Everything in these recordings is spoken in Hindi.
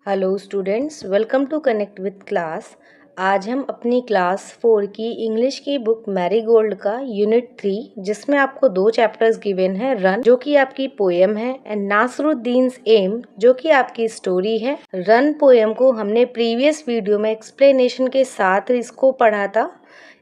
Hello students, welcome to connect with class. आज हम अपनी क्लास 4 की इंग्लिश की बुक मैरीगोल्ड का यूनिट 3 जिसमें आपको 2 चैप्टर्स गिवन है, रन जो कि आपकी पोएम है एंड नासरुद्दीन्स एम जो कि आपकी स्टोरी है। रन पोएम को हमने प्रीवियस वीडियो में एक्सप्लेनेशन के साथ इसको पढ़ा था,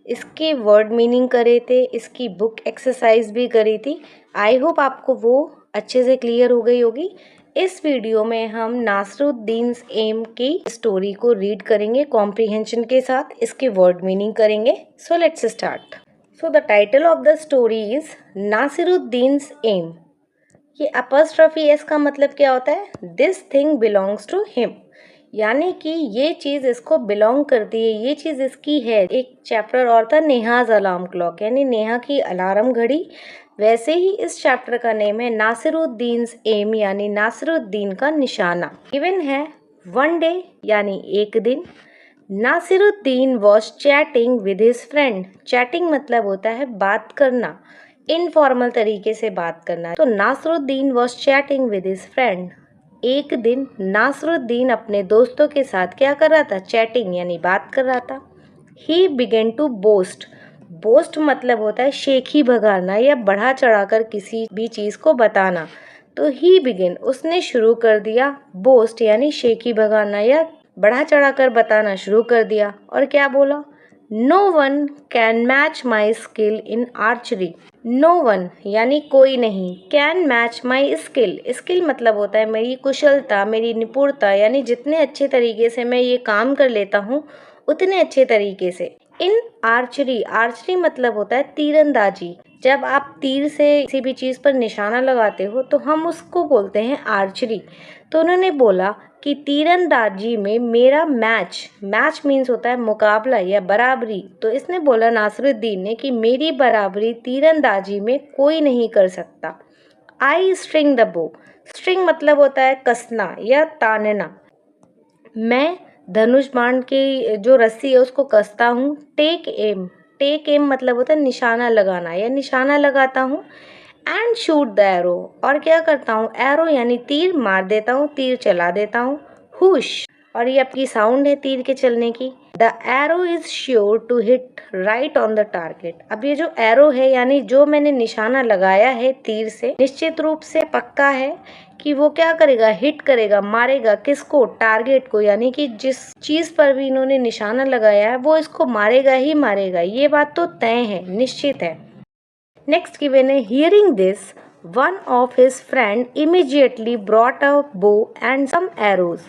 इसके वर्ड मीनिंग करे थे, इसकी बुक एक्सरसाइज भी करी थी। आई होप आपको वो अच्छे से क्लियर हो गई होगी। इस वीडियो में हम नासरुद्दीन्स एम की स्टोरी को रीड करेंगे कॉम्प्रिहेंशन के साथ, इसके वर्ड मीनिंग करेंगे। So let's start. So the title of the story is Nasiruddin's aim. ये अपॉस्ट्रोफी एस का मतलब क्या होता है? This thing belongs to him, यानी कि ये चीज़ इसको बिलोंग करती है, ये चीज़ इसकी है। एक चैप्टर और था नेहाज अलार्म क्लॉक, यानी नेहा की अलार्म घड़ी। वैसे ही इस चैप्टर का नेम है नासिरुद्दीन्स एम, यानी नासिरुद्दीन का निशाना। गिवन है वन डे, यानी एक दिन। Nasiruddin was chatting with his friend. Chatting मतलब होता है बात करना, इनफॉर्मल तरीके से बात करना। तो Nasiruddin was chatting with his friend. एक दिन नासिरुद्दीन अपने दोस्तों के साथ क्या कर रहा था? चैटिंग यानी बात कर रहा था। He began to boast. Boast मतलब होता है शेखी भगाना या बढ़ा चढ़ाकर किसी भी चीज़ को बताना। तो ही बिगिन, उसने शुरू कर दिया। बोस्ट यानी शेखी भगाना या बढ़ा चढ़ाकर बताना शुरू कर दिया। और क्या बोला? No one can match my skill in archery. No one यानी कोई नहीं, can match my skill. Skill मतलब होता है मेरी कुशलता, मेरी निपुणता, यानी जितने अच्छे तरीके से मैं ये काम कर लेता हूँ उतने अच्छे तरीके से। इन आर्चरी, आर्चरी मतलब होता है तीरंदाजी। जब आप तीर से किसी भी चीज़ पर निशाना लगाते हो तो हम उसको बोलते हैं आर्चरी। तो उन्होंने बोला कि तीरंदाजी में मेरा मैच, मैच मीन्स होता है मुकाबला या बराबरी। तो इसने बोला नासिरुद्दीन ने कि मेरी बराबरी तीरंदाजी में कोई नहीं कर सकता। आई स्ट्रिंग द बो। स्ट्रिंग मतलब होता है कसना या तानना। मैं धनुष बाण की जो रस्सी है उसको कसता हूँ। टेक एम, टेक एम मतलब होता है निशाना लगाना या निशाना लगाता हूँ। एंड शूट द एरो, और क्या करता हूँ? एरो यानी तीर मार देता हूँ, तीर चला देता हूँ। हुश, और ये आपकी साउंड है तीर के चलने की। The arrow is sure to hit right on the target. अब ये जो एरो है यानी जो मैंने निशाना लगाया है तीर से, निश्चित रूप से पक्का है कि वो क्या करेगा? हिट करेगा, मारेगा। किसको? टारगेट को, यानी कि जिस चीज पर भी इन्होंने निशाना लगाया है वो इसको मारेगा ही मारेगा। ये बात तो तय है, निश्चित है। नेक्स्ट गिवन है hearing this one of his friend immediately brought a bow and some arrows.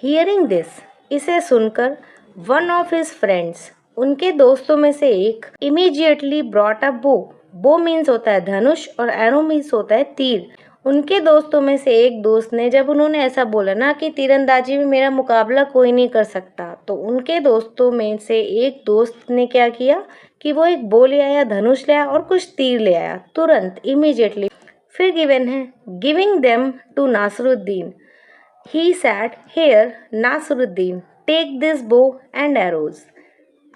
Hearing this, इसे सुनकर, वन ऑफ हिज फ्रेंड्स, उनके दोस्तों में से एक, इमीडिएटली ब्रॉट अ बो, बो मीन्स होता है धनुष और एरो मीन्स होता है तीर। उनके दोस्तों में से एक दोस्त ने, जब उन्होंने ऐसा बोला ना कि तीरंदाजी में मेरा मुकाबला कोई नहीं कर सकता, तो उनके दोस्तों में से एक दोस्त ने क्या किया कि वो एक बो ले आया, धनुष ले आया और कुछ तीर ले आया, तुरंत, इमीडिएटली। फिर गिवन है giving them to Nasiruddin. He said here Nasiruddin, take this bow and arrows.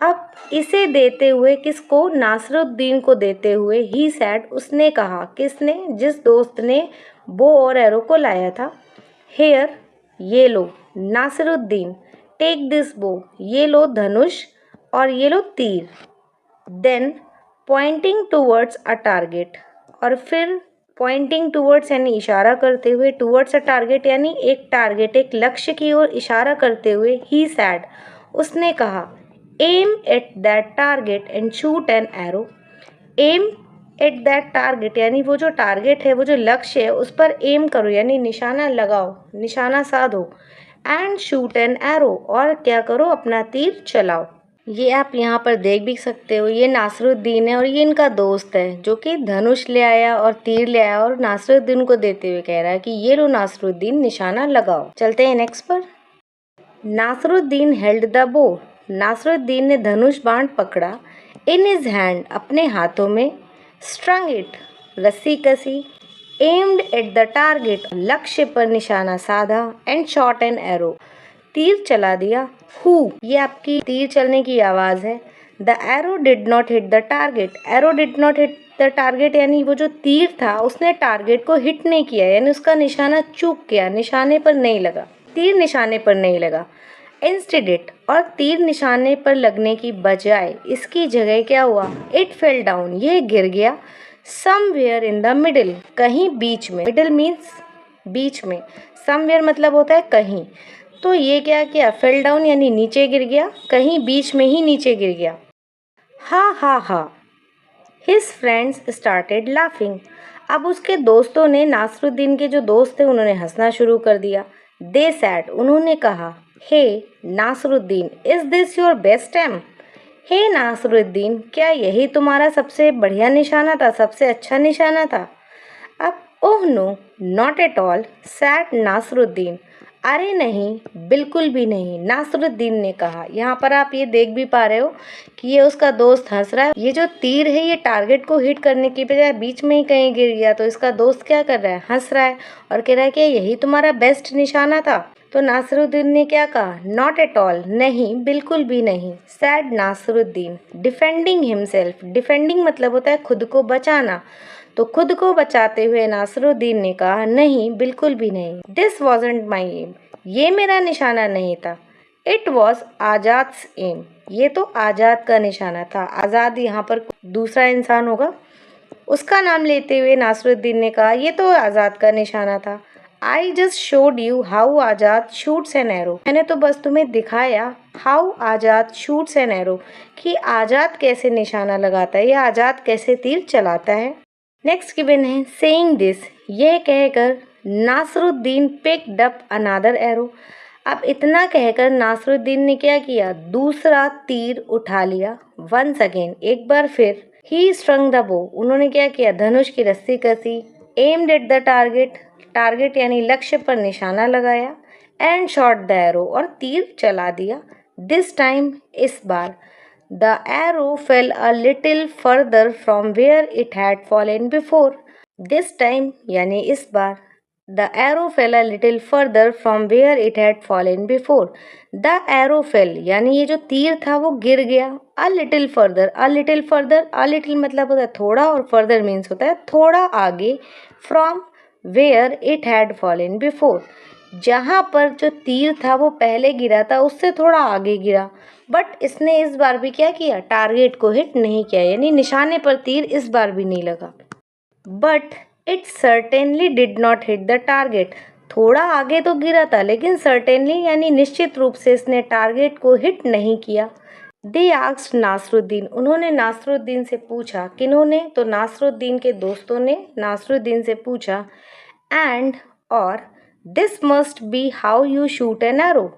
अब इसे देते हुए, किसको? नासिरुद्दीन को देते हुए, ही सैड, उसने कहा। किसने? जिस दोस्त ने बो और एरो को लाया था। हेयर, ये लो, नासिरुद्दीन, टेक दिस बो, ये लो धनुष और ये लो तीर। Then pointing towards a target, और फिर पॉइंटिंग टूवर्ड्स यानी इशारा करते हुए, टूवर्ड्स अ टारगेट यानी एक टारगेट, एक लक्ष्य की ओर इशारा करते हुए, ही सैड, उसने कहा, aim at that target and shoot an arrow. Aim at that target यानी वो जो टारगेट है, वो जो लक्ष्य है, उस पर एम करो यानी निशाना लगाओ, निशाना साधो। एंड शूट एन एरो, और क्या करो? अपना तीर चलाओ। ये आप यहाँ पर देख भी सकते हो, ये नासिरुद्दीन है और ये इनका दोस्त है जो कि धनुष ले आया और तीर ले आया और नासिरुद्दीन को देते हुए कह रहा है कि ये लो नासिरुद्दीन, निशाना लगाओ। चलते हैं नेक्स्ट पर। नासिरुद्दीन हेल्ड द बो। नासिरुद्दीन ने धनुष बाण पकड़ा। इन हिज हैंड, अपने हाथों में। स्ट्रंग इट, रस्सी कसी। एम्ड एट द टारगेट, लक्ष्य पर निशाना साधा। एंड शॉट एन एरो, तीर चला दिया। हु, ये आपकी तीर चलने की आवाज़ है। The arrow did not hit the target. Arrow did not hit the target यानी वो जो तीर था उसने टारगेट को हिट नहीं किया, यानी उसका निशाना चूक गया, निशाने पर नहीं लगा। तीर निशाने पर नहीं लगा। इंस्टेड और तीर निशाने पर लगने की बजाय इसकी जगह क्या हुआ, इट फेल डाउन, यह गिर गया। समवेयर इन द मिडिल, कहीं बीच में, मिडिल मीन्स बीच में, समवेयर मतलब होता है कहीं। तो ये क्या किया, फेल डाउन यानी नीचे गिर गया, कहीं बीच में ही नीचे गिर गया। हा हा हा, हिज फ्रेंड्स स्टार्टेड लाफिंग, अब उसके दोस्तों ने, नासरुद्दीन के जो दोस्त थे उन्होंने हंसना शुरू कर दिया। दे सैड, उन्होंने कहा, hey Nasruddin, is this your best aim, hey Nasruddin, क्या यही तुम्हारा सबसे बढ़िया निशाना था, सबसे अच्छा निशाना था। अब oh no not at all said Nasruddin, अरे नहीं बिल्कुल भी नहीं, नासरुद्दीन ने कहा। यहाँ पर आप ये देख भी पा रहे हो कि ये उसका दोस्त हंस रहा है। ये जो तीर है ये टारगेट को हिट करने की बजाय बीच में ही कहीं गिर गया, तो इसका दोस्त क्या कर रहा है, हंस रहा है और कह रहा है कि यही तुम्हारा बेस्ट निशाना था। तो नासरुद्दीन ने क्या कहा, नॉट एट ऑल, नहीं बिल्कुल भी नहीं। Sad Nasruddin defending himself, defending मतलब होता है खुद को बचाना, तो खुद को बचाते हुए नासरुद्दीन ने कहा, नहीं बिल्कुल भी नहीं। दिस वॉजंट माई एम, ये मेरा निशाना नहीं था। इट वॉज आजाद्स एम, ये तो आज़ाद का निशाना था। आज़ाद यहाँ पर दूसरा इंसान होगा, उसका नाम लेते हुए नासरुद्दीन ने कहा, ये तो आज़ाद का निशाना था। I just showed you how Azad shoots an arrow, मैंने तो बस तुम्हें दिखाया how Azad shoots an arrow, कि आज़ाद कैसे निशाना लगाता है या आज़ाद कैसे तीर चलाता है। नेक्स्ट गिवन है सेइंग दिस, यह कहकर Nasruddin picked up another arrow, अब इतना कहकर नासरुद्दीन ने क्या किया, दूसरा तीर उठा लिया। वंस अगेन, एक बार फिर। ही स्ट्रंग द बो, उन्होंने क्या किया, धनुष की रस्सी कसी। Aimed at the target, target यानी लक्ष्य पर निशाना लगाया। एंड शॉट द एरो, और तीर चला दिया। दिस टाइम, इस बार। The arrow fell a little further from where it had fallen before, this time यानी इस बार। The arrow fell a little further from where it had fallen before. The arrow fell यानी ये जो तीर था वो गिर गया। A little further, a little further, a little मतलब होता है थोड़ा और further means होता है थोड़ा आगे। From where it had fallen before, जहाँ पर जो तीर था वो पहले गिरा था उससे थोड़ा आगे गिरा। बट इसने इस बार भी क्या किया, टारगेट को हिट नहीं किया, यानी निशाने पर तीर इस बार भी नहीं लगा। But it certainly did not hit the target, थोड़ा आगे तो गिरा था लेकिन सर्टेनली यानी निश्चित रूप से इसने टारगेट को हिट नहीं किया। दे आस्क्ड नासरुद्दीन, उन्होंने नासरुद्दीन से पूछा, किन्होंने, तो नासरुद्दीन के दोस्तों ने नासरुद्दीन से पूछा। एंड और this must be how you shoot an arrow,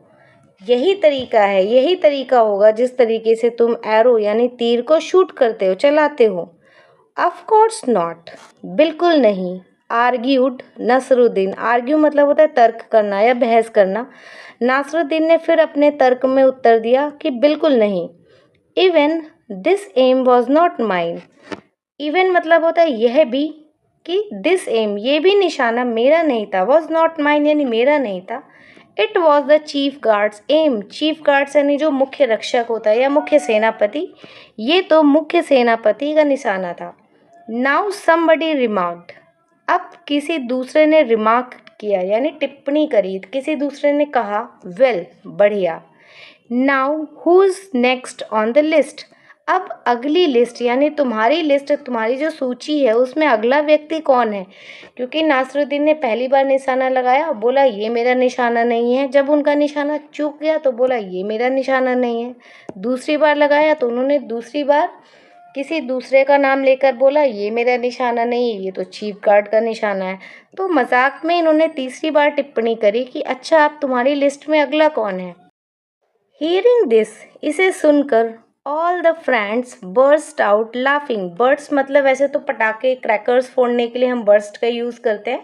यही तरीका है, यही तरीका होगा जिस तरीके से तुम एरो यानी तीर को शूट करते हो, चलाते हो। ऑफ कोर्स नॉट, बिल्कुल नहीं। आर्ग्यूड नसरुद्दीन, आर्ग्यू मतलब होता है तर्क करना या बहस करना। नासरुद्दीन ने फिर अपने तर्क में उत्तर दिया कि बिल्कुल नहीं। Even this aim was not mine, even मतलब होता है यह भी, कि दिस एम ये भी निशाना मेरा नहीं था। वॉज नॉट माइन यानी मेरा नहीं था। It was the chief guard's aim, chief guard's यानी जो मुख्य रक्षक होता है या मुख्य सेनापति, ये तो मुख्य सेनापति का निशाना था। नाउ समबडी रिमार्क्ड, अब किसी दूसरे ने रिमार्क किया यानी टिप्पणी करी, किसी दूसरे ने कहा, वेल बढ़िया। Now who is next on the list, अब अगली लिस्ट यानी तुम्हारी लिस्ट, तुम्हारी जो सूची है उसमें अगला व्यक्ति कौन है, क्योंकि नासरुद्दीन ने पहली बार निशाना लगाया, बोला ये मेरा निशाना नहीं है, जब उनका निशाना चूक गया तो बोला ये मेरा निशाना नहीं है। दूसरी बार लगाया तो उन्होंने दूसरी बार किसी दूसरे का नाम लेकर बोला ये मेरा निशाना नहीं है, ये तो चीफ गार्ड का निशाना है। तो मजाक में इन्होंने तीसरी बार टिप्पणी करी कि अच्छा अब तुम्हारी लिस्ट में अगला कौन है। हियरिंग दिस, इसे सुनकर all the friends burst out laughing, burst मतलब वैसे तो पटाखे क्रैकर्स फोड़ने के लिए हम बर्स्ट का यूज़ करते हैं,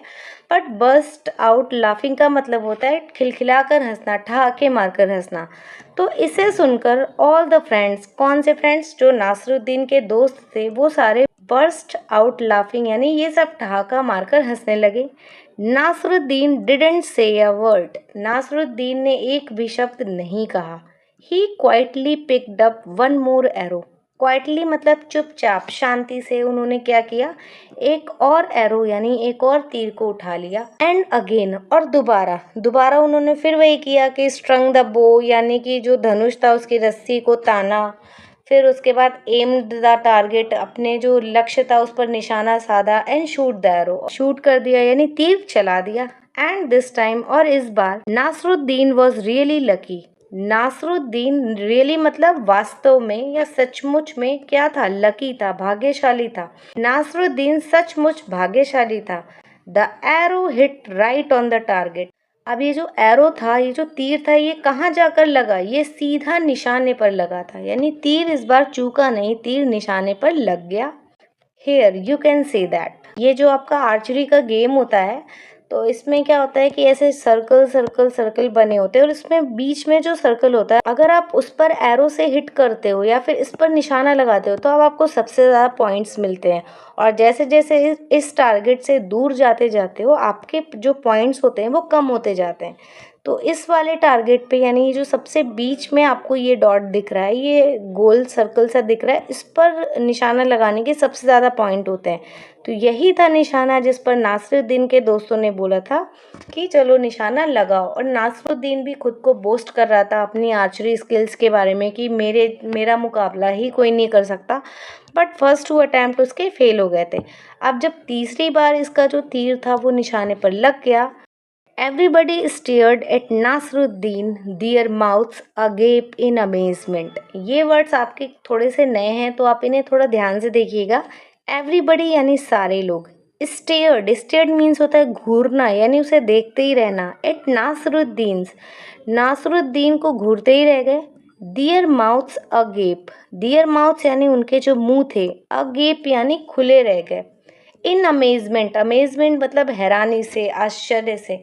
बट बर्स्ट आउट लाफिंग का मतलब होता है खिलखिलाकर हंसना, ठहाके मारकर हंसना। तो इसे सुनकर ऑल द फ्रेंड्स, कौन से फ्रेंड्स, जो नासरुद्दीन के दोस्त थे वो सारे बर्स्ट आउट लाफिंग यानी ये सब ठहाका मारकर हंसने लगे। Nasruddin didn't say a word, Nasruddin ने एक भी शब्द नहीं कहा। He quietly picked up one more arrow, quietly मतलब चुपचाप शांति से उन्होंने क्या किया, एक और एरो यानी एक और तीर को उठा लिया। एंड अगेन और दोबारा दोबारा उन्होंने फिर वही किया कि स्ट्रंग द बो यानी कि जो धनुष था उसकी रस्सी को ताना। फिर उसके बाद एम्ड द टारगेट अपने जो लक्ष्य था उस पर निशाना साधा। And shoot the arrow shoot कर दिया यानी तीर चला दिया। एंड दिस टाइम और इस बार Nasruddin was really lucky. Nasruddin really मतलब वास्तव में या सचमुच में क्या था, लकी था, भाग्यशाली था। नासरुद्दीन सचमुच भाग्यशाली था। The arrow hit right on the target. अब ये जो एरो था, ये जो तीर था, ये कहाँ जाकर लगा, ये सीधा निशाने पर लगा था, यानी तीर इस बार चूका नहीं, तीर निशाने पर लग गया। Here you can say that. ये जो आपका आर्चरी का गेम होता है तो इसमें क्या होता है कि ऐसे सर्कल सर्कल सर्कल बने होते हैं और इसमें बीच में जो सर्कल होता है अगर आप उस पर एरो से हिट करते हो या फिर इस पर निशाना लगाते हो तो अब आपको सबसे ज़्यादा पॉइंट्स मिलते हैं। और जैसे जैसे इस टारगेट से दूर जाते जाते हो आपके जो पॉइंट्स होते हैं वो कम होते जाते हैं। तो इस वाले टारगेट पे यानी ये जो सबसे बीच में आपको ये डॉट दिख रहा है, ये गोल सर्कल सा दिख रहा है, इस पर निशाना लगाने के सबसे ज़्यादा पॉइंट होते हैं। तो यही था निशाना जिस पर नासिरुद्दीन के दोस्तों ने बोला था कि चलो निशाना लगाओ। और नासिरुद्दीन भी खुद को बोस्ट कर रहा था अपनी आर्चरी स्किल्स के बारे में कि मेरा मुकाबला ही कोई नहीं कर सकता। बट फर्स्ट 2 अटैम्प्ट उसके फेल हो गए थे। अब जब तीसरी बार इसका जो तीर था वो निशाने पर लग गया, Everybody stared at Nasruddin, their mouths agape in amazement. ये वर्ड्स आपके थोड़े से नए हैं तो आप इन्हें थोड़ा ध्यान से देखिएगा। Everybody यानी सारे लोग। Stared मीन्स होता है घूरना यानी उसे देखते ही रहना। At नासरुद्दीन को घूरते ही रह गए। Their mouths agape, their mouths यानी उनके जो मुंह थे, agape यानी खुले रह गए। इन अमेजमेंट मतलब हैरानी से, आश्चर्य से।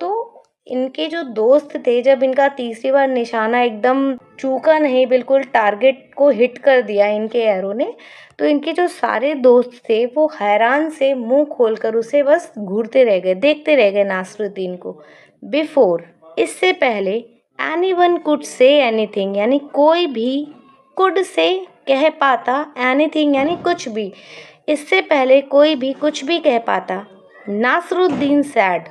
तो इनके जो दोस्त थे जब इनका तीसरी बार निशाना एकदम चूका नहीं, बिल्कुल टारगेट को हिट कर दिया इनके एरो ने, तो इनके जो सारे दोस्त थे वो हैरान से मुंह खोलकर उसे बस घूरते रह गए, देखते रह गए नासरुद्दीन को। बिफोर इससे पहले एनीवन कुड से एनीथिंग यानी कोई भी, कुड से कह पाता, एनीथिंग यानी कुछ भी, इससे पहले कोई भी कुछ भी कह पाता। नासरुद्दीन सैड,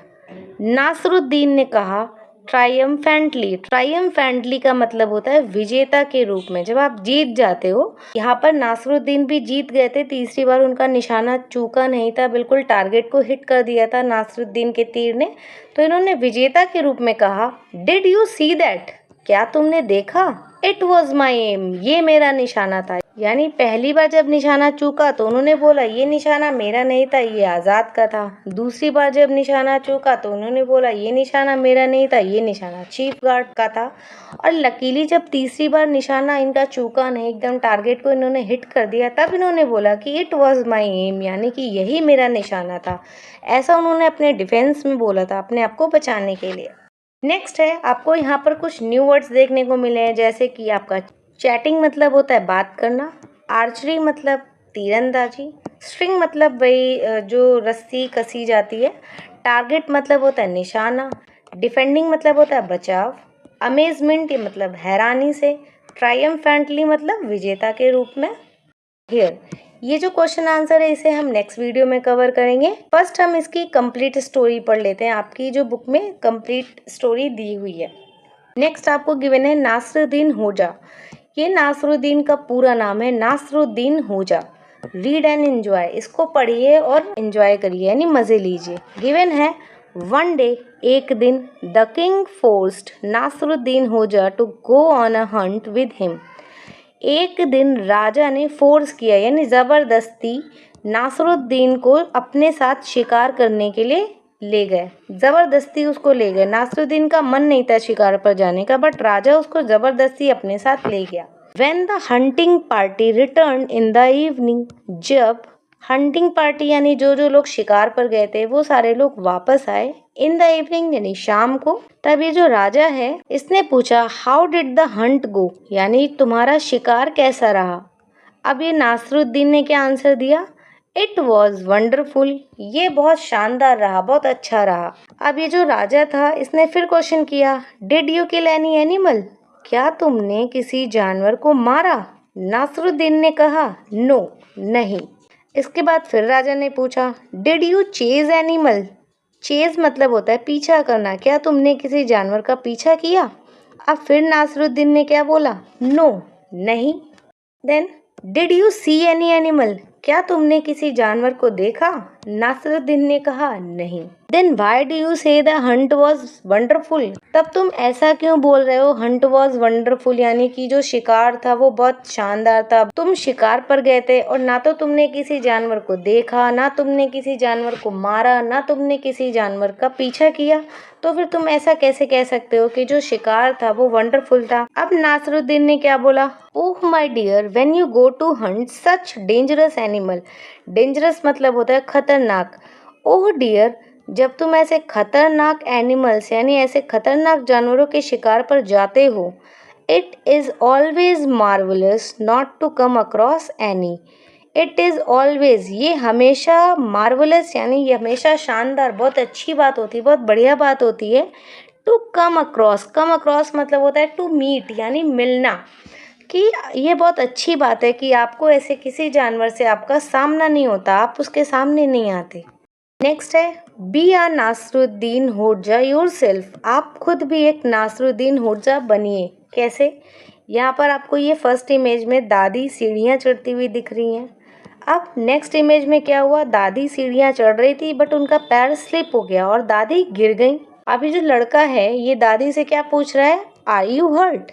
नासरुद्दीन ने कहा। ट्रायम्फेंटली का मतलब होता है विजेता के रूप में, जब आप जीत जाते हो। यहाँ पर नासरुद्दीन भी जीत गए थे, तीसरी बार उनका निशाना चूका नहीं था, बिल्कुल टारगेट को हिट कर दिया था नासरुद्दीन के तीर ने। तो इन्होंने विजेता के रूप में कहा, डिड यू सी दैट, क्या तुमने देखा, इट वॉज माई एम, ये मेरा निशाना था। यानी पहली बार जब निशाना चूका तो उन्होंने बोला ये निशाना मेरा नहीं था, ये आज़ाद का था। दूसरी बार जब निशाना चूका तो उन्होंने बोला ये निशाना मेरा नहीं था, ये निशाना चीफ गार्ड का था। और लकीली जब तीसरी बार निशाना इनका चूका नहीं, एकदम टारगेट को इन्होंने हिट कर दिया, तब इन्होंने बोला कि इट वॉज माई एम, यानी कि यही मेरा निशाना था। ऐसा उन्होंने अपने डिफेंस में बोला था, अपने आप को बचाने के लिए। नेक्स्ट है, आपको यहाँ पर कुछ न्यू वर्ड्स देखने को मिले हैं, जैसे कि आपका चैटिंग मतलब होता है बात करना, आर्चरी मतलब तीरंदाजी, स्ट्रिंग मतलब वही जो रस्सी कसी जाती है, टारगेट मतलब होता है निशाना, डिफेंडिंग मतलब होता है बचाव, अमेजमेंट ये मतलब हैरानी से, ट्रायम्फेंटली मतलब विजेता के रूप में। हियर ये जो क्वेश्चन आंसर है इसे हम नेक्स्ट वीडियो में कवर करेंगे। फर्स्ट हम इसकी कंप्लीट स्टोरी पढ़ लेते हैं, आपकी जो बुक में कंप्लीट स्टोरी दी हुई है। नेक्स्ट आपको गिवन है नासरुद्दीन होजा। ये नासरुद्दीन का पूरा नाम है नासरुद्दीन होजा। रीड एंड एंजॉय, इसको पढ़िए और एंजॉय करिए यानी मज़े लीजिए। गिवन है, वन डे एक दिन, the king forced Nasruddin Hodja to go on a hunt with him. एक दिन राजा ने फोर्स किया यानी ज़बरदस्ती नासरुद्दीन को अपने साथ शिकार करने के लिए ले गए, ज़बरदस्ती उसको ले गए। नासरुद्दीन का मन नहीं था शिकार पर जाने का, बट राजा उसको ज़बरदस्ती अपने साथ ले गया। When the hunting party returned in the evening, जब हंटिंग पार्टी यानी जो जो लोग शिकार पर गए थे वो सारे लोग वापस आए, इन द इवनिंग यानी शाम को, तब ये जो राजा है इसने पूछा, हाउ डिड द हंट गो, यानी तुम्हारा शिकार कैसा रहा। अब ये नासरुद्दीन ने क्या आंसर दिया, इट वॉज वंडरफुल, ये बहुत शानदार रहा, बहुत अच्छा रहा। अब ये जो राजा था इसने फिर क्वेश्चन किया, did you kill any animal, क्या तुमने किसी जानवर को मारा। नासरुद्दीन ने कहा, नो, नहीं। इसके बाद फिर राजा ने पूछा, did you chase animal? Chase मतलब होता है पीछा करना, क्या तुमने किसी जानवर का पीछा किया? अब फिर नासरुद्दीन ने क्या बोला, नो, नहीं। Then did you see any animal? क्या तुमने किसी जानवर को देखा? नासरुद्दीन ने कहा, नहीं। देन वाई डू यू से द हंट वॉज वंडरफुल? तब तुम ऐसा क्यों बोल रहे हो हंट वॉज वंडरफुल, यानी कि जो शिकार था वो बहुत शानदार था। तुम शिकार पर गए थे और ना तो तुमने किसी जानवर को देखा, ना तुमने किसी जानवर को मारा, ना तुमने किसी जानवर का पीछा किया, तो फिर तुम ऐसा कैसे कह सकते हो कि जो शिकार था वो वंडरफुल था? अब नासरुद्दीन ने क्या बोला, oh my dear, when you go to hunt such dangerous animal. Dangerous मतलब होता है खतरनाक। ओह डियर, जब तुम ऐसे खतरनाक एनिमल्स यानी ऐसे खतरनाक जानवरों के शिकार पर जाते हो, it is always marvellous not to come across any. It is always, ये हमेशा मार्वलस यानी ये हमेशा शानदार, बहुत अच्छी बात होती है, बहुत बढ़िया बात होती है। To come across, come across मतलब होता है टू मीट यानी मिलना, कि ये बहुत अच्छी बात है कि आपको ऐसे किसी जानवर से आपका सामना नहीं होता, आप उसके सामने नहीं आते। नेक्स्ट है, be a Nasruddin Hodja yourself. आप खुद भी एक नासरुद्दीन होडजा बनिए। कैसे? यहाँ पर आपको ये फर्स्ट इमेज में दादी सीढ़ियाँ चढ़ती हुई दिख रही हैं। अब नेक्स्ट इमेज में क्या हुआ, दादी सीढ़ियाँ चढ़ रही थी बट उनका पैर स्लिप हो गया और दादी गिर गई। अभी जो लड़का है ये दादी से क्या पूछ रहा है, आर यू हर्ट?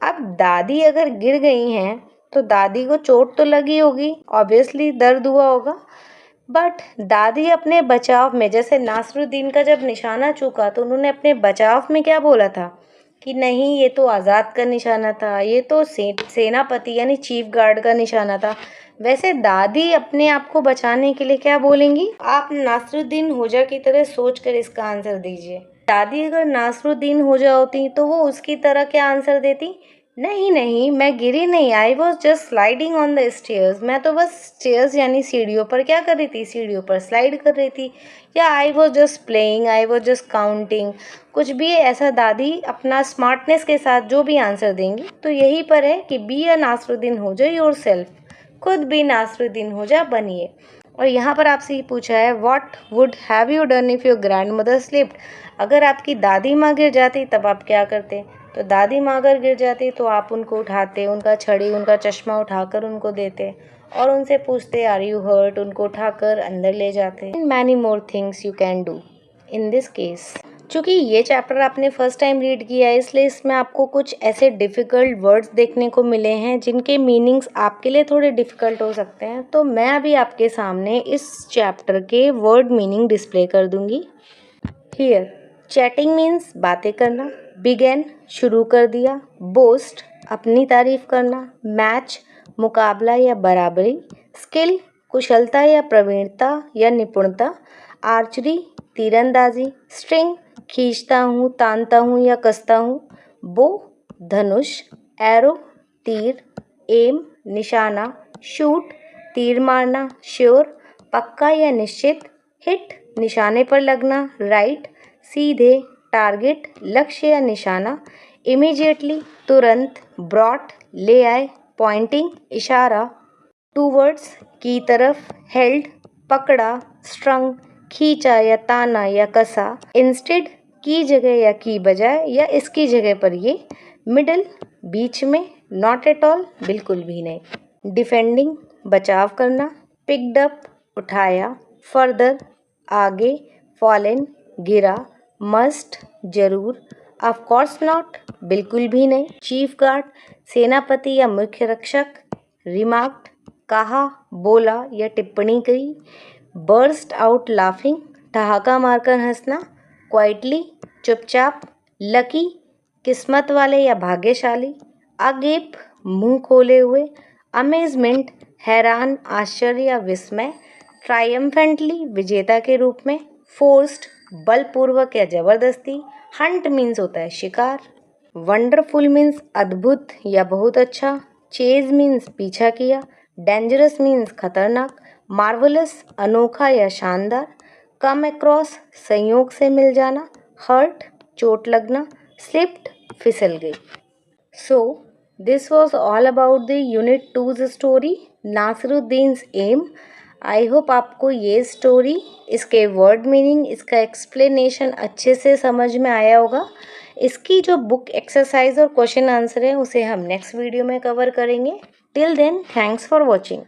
अब दादी अगर गिर गई हैं तो दादी को चोट तो लगी होगी, ऑब्वियसली दर्द हुआ होगा, बट दादी अपने बचाव में, जैसे नासरुद्दीन का जब निशाना चूका तो उन्होंने अपने बचाव में क्या बोला था कि नहीं ये तो आज़ाद का निशाना था, ये तो सेनापति यानी चीफ गार्ड का निशाना था। वैसे दादी अपने आप को बचाने के लिए क्या बोलेंगी? आप नासरुद्दीन होजा की तरह सोचकर इसका आंसर दीजिए। दादी अगर नासरुद्दीन होजा होती तो वो उसकी तरह क्या आंसर देती, नहीं नहीं मैं गिरी नहीं, I was just sliding on the stairs. मैं तो बस स्टेयर्स यानी सीढ़ियों पर क्या कर रही थी, सीढ़ियों पर स्लाइड कर रही थी। या I was just playing, I was just counting, कुछ भी ऐसा दादी अपना स्मार्टनेस के साथ जो भी आंसर देंगी। तो यही पर है कि बी अ नासरुद्दीन होजा योर सेल्फ, खुद भी नासरुद्दीन होजा बनिए। और यहाँ पर आपसे ये पूछा है, what would have you done if your grand mother slipped? अगर आपकी दादी माँ गिर जाती तब आप क्या करते? तो दादी माँ अगर गिर जाती तो आप उनको उठाते, उनका छड़ी उनका चश्मा उठाकर उनको देते और उनसे पूछते आर यू हर्ट, उनको उठाकर अंदर ले जाते। Many more things you can do in this case. चूँकि ये चैप्टर आपने फर्स्ट टाइम रीड किया है इसलिए इसमें आपको कुछ ऐसे डिफ़िकल्ट वर्ड्स देखने को मिले हैं जिनके मीनिंग्स आपके लिए थोड़े डिफ़िकल्ट हो सकते हैं। तो मैं अभी आपके सामने इस चैप्टर के वर्ड मीनिंग डिस्प्ले कर दूंगी। हियर चैटिंग मीन्स बातें करना, बिगेन शुरू कर दिया, बोस्ट अपनी तारीफ करना, मैच मुकाबला या बराबरी, स्किल कुशलता या प्रवीणता या निपुणता, आर्चरी तीरंदाजी, स्ट्रिंग खींचता हूँ तानता हूँ या कसता हूँ, बो धनुष, एरो तीर, एम निशाना, शूट तीर मारना, श्योर पक्का या निश्चित, हिट निशाने पर लगना, राइट सीधे, टारगेट लक्ष्य या निशाना, इमीडिएटली तुरंत, ब्रॉट ले आए, पॉइंटिंग इशारा, टूवर्ड्स की तरफ, हेल्ड पकड़ा, स्ट्रंग खींचा या ताना या कसा, इंस्टेड की जगह या की बजाय या इसकी जगह पर ये, मिडल बीच में, नॉट एट ऑल बिल्कुल भी नहीं, डिफेंडिंग बचाव करना, पिक्ड अप उठाया, फर्दर आगे, फॉलन गिरा, मस्ट जरूर, ऑफ कोर्स नॉट बिल्कुल भी नहीं, चीफ गार्ड सेनापति या मुख्य रक्षक, रिमार्क्ड कहा बोला या टिप्पणी करी, बर्स्ट आउट लाफिंग ठहाका मारकर हंसना, क्वाइटली चुपचाप, लकी किस्मत वाले या भाग्यशाली, अगेप मुंह खोले हुए, अमेजमेंट हैरान आश्चर्य या विस्मय, ट्रायम्फेंटली विजेता के रूप में, फोर्स्ड बलपूर्वक या जबरदस्ती, हंट मीन्स होता है शिकार, वंडरफुल मीन्स अद्भुत या बहुत अच्छा, चेज मीन्स पीछा किया, डेंजरस मीन्स खतरनाक, मार्वलस अनोखा या शानदार, कम अक्रॉस संयोग से मिल जाना, हर्ट चोट लगना, स्लिप्ड फिसल गई। So this was all about the unit 2 story Nasiruddin's aim. I hope आपको ये स्टोरी, इसके वर्ड मीनिंग, इसका एक्सप्लेनेशन अच्छे से समझ में आया होगा। इसकी जो बुक एक्सरसाइज और क्वेश्चन आंसर है उसे हम नेक्स्ट वीडियो में कवर करेंगे। Till then, thanks for watching.